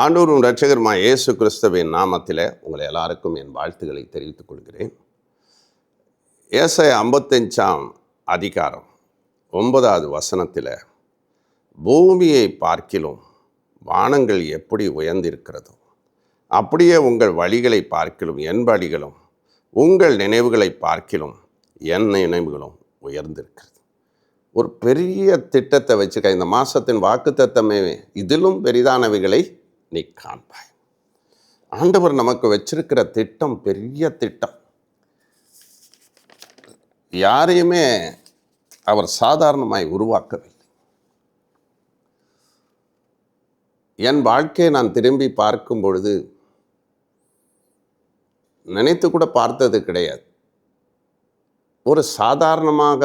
ஆண்டவரும் இரட்சகருமாய் இயேசு கிறிஸ்துவின் நாமத்தில் உங்களை எல்லாருக்கும் என் வாழ்த்துக்களை தெரிவித்துக் கொள்கிறேன். ஏசாயா 55 அதிகாரம் 9வது வசனத்தில், பூமியை பார்க்கிலும் வானங்கள் எப்படி உயர்ந்திருக்கிறதோ அப்படியே உங்கள் வழிகளை பார்க்கிலும் என் வழிகளும், உங்கள் நினைவுகளை பார்க்கிலும் என் நினைவுகளும் உயர்ந்திருக்கிறது. ஒரு பெரிய திட்டத்தை வச்சுக்க, இந்த மாதத்தின் வாக்குத்தத்தமே இதிலும் பெரிதானவைகளை நீ காண்பாய். ஆண்டவர் நமக்கு வச்சிருக்கிற திட்டம் பெரிய திட்டம். யாரையுமே அவர் சாதாரணமாய் உருவாக்கவில்லை. என் வாழ்க்கையை நான் திரும்பி பார்க்கும் பொழுது நினைத்து கூட பார்த்தது கிடையாது. ஒரு சாதாரணமாக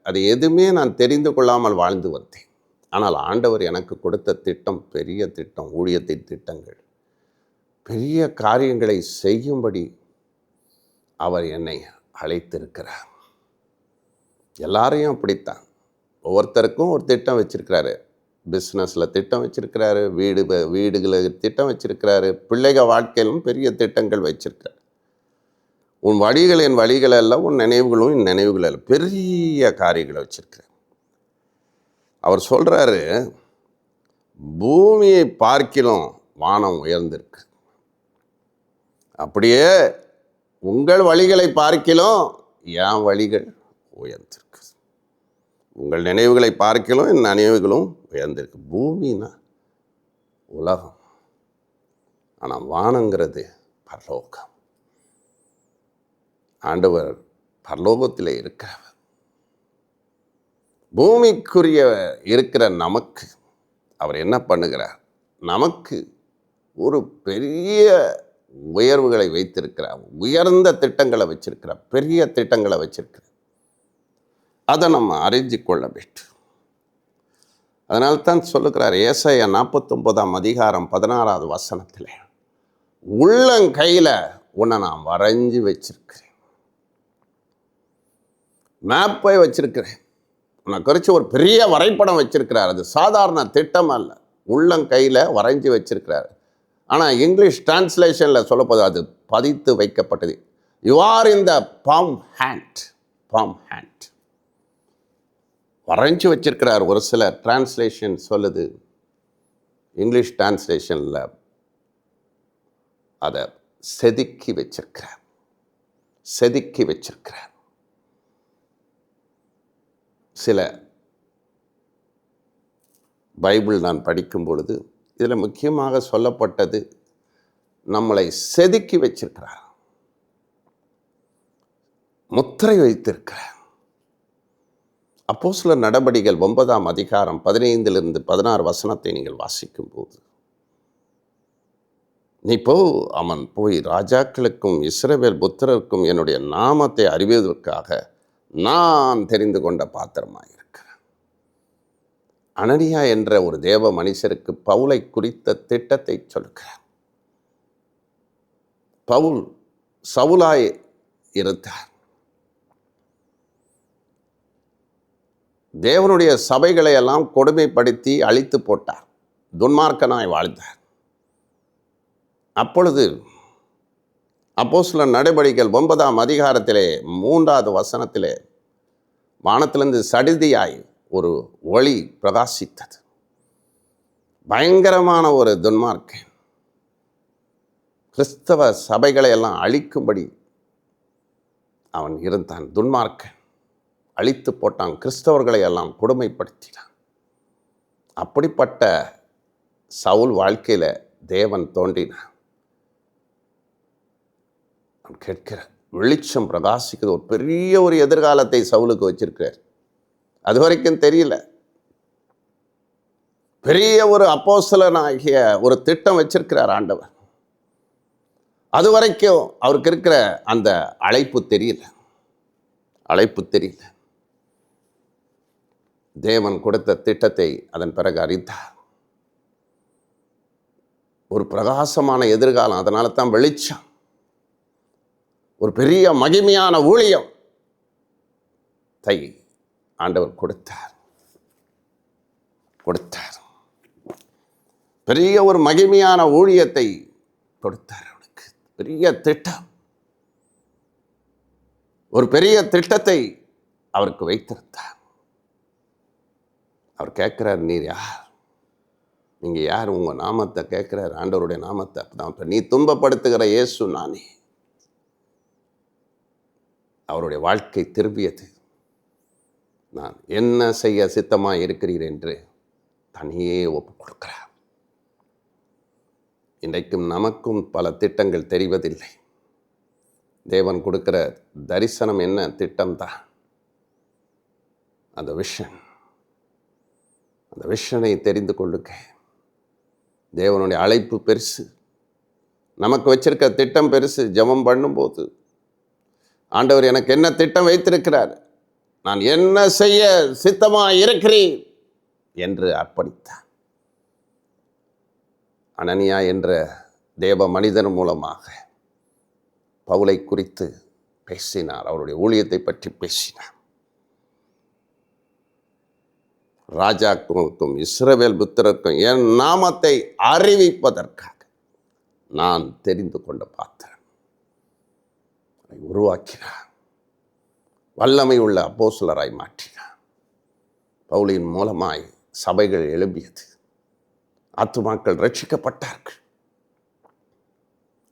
அது எதுவுமே நான் தெரிந்து கொள்ளாமல் வாழ்ந்து வந்தேன். ஆனால் ஆண்டவர் எனக்கு கொடுத்த திட்டம் பெரிய திட்டம், ஊழியத்தின் திட்டங்கள், பெரிய காரியங்களை செய்யும்படி அவர் என்னை அழைத்திருக்கிறார். எல்லாரையும் அப்படித்தான், ஒவ்வொருத்தருக்கும் ஒரு திட்டம் வச்சிருக்கிறாரு. பிஸ்னஸில் திட்டம் வச்சிருக்கிறாரு, வீடுகளில் திட்டம் வச்சிருக்கிறாரு, பிள்ளைகள் வாழ்க்கையிலும் பெரிய திட்டங்கள் வச்சிருக்காரு. உன் வழிகள் என் வழிகள் அல்ல, உன் நினைவுகளும் என் நினைவுகள் அல்ல, பெரிய காரியங்களை வச்சிருக்கிறார். அவர் சொல்கிறாரு, பூமியை பார்க்கிலும் வானம் உயர்ந்திருக்கு, அப்படியே உங்கள் வழிகளை பார்க்கிலும் என் வழிகள் உயர்ந்திருக்கு, உங்கள் நினைவுகளை பார்க்கிலும் என் நினைவுகளும் உயர்ந்திருக்கு. பூமினா உலகம், ஆனால் வானங்கிறது பரலோகம். ஆண்டவர் பரலோகத்தில் இருக்கிறவர். பூமிக்குரிய இருக்கிற நமக்கு அவர் என்ன பண்ணுகிறார்? நமக்கு ஒரு பெரிய உயர்வுகளை வைத்திருக்கிறார், உயர்ந்த திட்டங்களை வச்சிருக்கிறார், பெரிய திட்டங்களை வச்சிருக்கிறார். அதை நம்ம அறிஞ்சு கொள்ள வேண்டும். அதனால்தான் சொல்லுகிறார் ஏசாயா 49 அதிகாரம் 16வது வசனத்தில், உள்ளங்கையில் உன்னை நான் வரைஞ்சி வச்சிருக்கிறேன், மேப்பை வச்சிருக்கிறேன், உன்னை குறித்து ஒரு பெரிய வரைபடம் வச்சிருக்கிறார். அது சாதாரண திட்டம் அல்ல, உள்ளங்கையில் வரைஞ்சி வச்சிருக்கிறார். ஆனால் இங்கிலீஷ் டிரான்ஸ்லேஷனில் சொல்லப்போது அது பதித்து வைக்கப்பட்டது. You are in the palm hand. வரைஞ்சி வச்சிருக்கிறார். ஒரு சில டிரான்ஸ்லேஷன் சொல்லுது, இங்கிலீஷ் டிரான்ஸ்லேஷனில் அதை செதுக்கி வச்சிருக்கிறார். சில பைபிள் நான் படிக்கும் பொழுது இதில் முக்கியமாக சொல்லப்பட்டது, நம்மளை செதுக்கி வச்சிருக்கிறார், முத்திரை வைத்திருக்கிறார். அப்போஸ்தலர் நடபடிகள் 9ஆம் அதிகாரம் 15லிருந்து 16 வசனத்தை நீங்கள் வாசிக்கும் போது, நீ அவன் போய் ராஜாக்களுக்கும் இஸ்ரவேல் புத்திரருக்கும் என்னுடைய நாமத்தை அறிவதற்காக நான் தெரிந்து கொண்ட பாத்திரமாக இருக்கிறேன். அனனியா என்ற ஒரு தேவ மனுஷருக்கு பவுலை குறித்த திட்டத்தை சொல்கிறார். பவுல் சவுலாய் இருந்தார். தேவனுடைய சபைகளை எல்லாம் கொடுமைப்படுத்தி அழித்து போட்டார், துன்மார்க்கனாய் வாழ்ந்தார். அப்பொழுது அப்போஸ்தலர் நடபடிகள் 9ஆம் அதிகாரத்திலே 3வது வசனத்திலே, வானத்திலிருந்து சடிதியாய் ஒரு ஒளி பிரகாசித்தது. பயங்கரமான ஒரு துன்மார்க்கன் கிறிஸ்தவ சபைகளை எல்லாம் அழிக்கும்படி அவன் இருந்தான். துன்மார்க்கன் அழித்து போட்டான், கிறிஸ்தவர்களை எல்லாம் கொடுமைப்படுத்தினான். அப்படிப்பட்ட சவுல் வாழ்க்கையில் தேவன் தோன்றினான். கேட்கிற வெளிச்சம் பிரகாசிக்குது. ஒரு பெரிய ஒரு எதிர்காலத்தை சவுலுக்கு வச்சிருக்கிறார். அது வரைக்கும் தெரியல. பெரிய ஒரு அப்போஸ்தலனாகிய ஒரு திட்டம் வச்சிருக்கிறார் ஆண்டவர். அது வரைக்கும் அவருக்கு இருக்கிற அந்த அழைப்பு தெரியல. தேவன் கொடுத்த திட்டத்தை அதன் பிறகு அறிந்தார். ஒரு பிரகாசமான எதிர்காலம், அதனால தான் வெளிச்சம், ஒரு பெரிய மகிமையான ஊழியம் ஆண்டவர் கொடுத்தார். பெரிய ஒரு மகிமையான ஊழியத்தை கொடுத்தார். அவனுக்கு பெரிய திட்டம், ஒரு பெரிய திட்டத்தை அவருக்கு வைத்திருந்தார். அவர் கேட்கிறார், நீர் யார்? நீங்க யார்? உங்க நாமத்தை கேட்கிறார், ஆண்டவருடைய நாமத்தை. அப்பதான், நீ துன்பப்படுத்துகிற இயேசு நானே. அவருடைய வாழ்க்கை திரும்பியது. நான் என்ன செய்ய சித்தமாக இருக்கிறீர் என்று தனியே ஒப்பு கொடுக்கிறார். இன்றைக்கும் நமக்கும் பல திட்டங்கள் தெரிவதில்லை. தேவன் கொடுக்கிற தரிசனம் என்ன? திட்டம்தான். அந்த விஷனை தெரிந்து கொள்ளுங்க. தேவனுடைய அழைப்பு பெருசு, நமக்கு வச்சிருக்க திட்டம் பெருசு. ஜெபம் பண்ணும்போது, ஆண்டவர் எனக்கு என்ன திட்டம் வைத்திருக்கிறார், நான் என்ன செய்ய சித்தமாக இருக்கிறேன் என்று அர்ப்பணித்தார். அனனியா என்ற தேவ மனிதன் மூலமாக பவுலை குறித்து பேசினார், அவருடைய ஊழியத்தை பற்றி பேசினார். ராஜாக்களுக்கும் இஸ்ரவேல் புத்திரருக்கும் என் நாமத்தை அறிவிப்பதற்காக நான் தெரிந்து கொண்ட பாத்திரன். உருவாக்கினார், வல்லமை உள்ள அப்போஸ்தலராய் மாற்றினார். பவுலின் மூலமாய் சபைகள் எழும்பியது, ஆத்துமாக்கள் ரட்சிக்கப்பட்டார்கள்.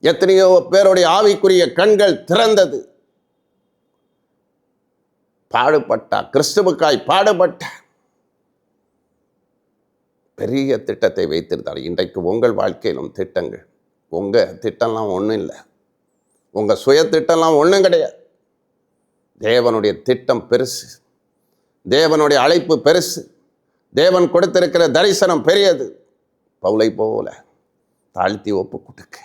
எத்தனையோ பேருடைய ஆவிக்குரிய கண்கள் திறந்தது. பாடுபட்டார், கிறிஸ்துவுக்காய் பாடுபட்டார். பெரிய திட்டத்தை வைத்திருந்தார். இன்றைக்கு உங்கள் வாழ்க்கையிலும் திட்டங்கள். உங்கள் திட்டம்லாம் ஒன்றும் இல்லை, உங்கள் சுய திட்டம்லாம் ஒன்றும் கிடையாது. தேவனுடைய திட்டம் பெருசு, தேவனுடைய அழைப்பு பெருசு, தேவன் கொடுத்திருக்கிற தரிசனம் பெரியது. பவுலை போல தாழ்த்தி ஒப்பு கொடுக்க,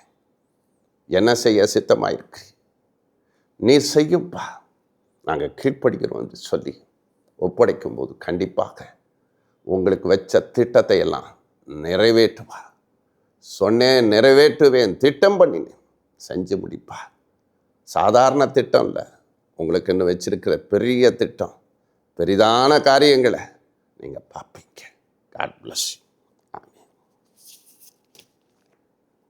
என்ன செய்ய சித்தமாயிருக்கு, நீர் செய்யும்பா, நாங்கள் கீழ்ப்படுகிறோம் என்று சொல்லி ஒப்படைக்கும் போது கண்டிப்பாக உங்களுக்கு வச்ச திட்டத்தை எல்லாம் நிறைவேற்றுவா. சொன்னேன், நிறைவேற்றுவேன், திட்டம் பண்ணினேன், செஞ்சு முடிப்பா. சாதாரண திட்டம் இல்லை, உங்களுக்கு இன்னும் வச்சிருக்கிற பெரிய திட்டம், பெரிதான காரியங்களை நீங்கள் பார்ப்பீங்க. God bless you.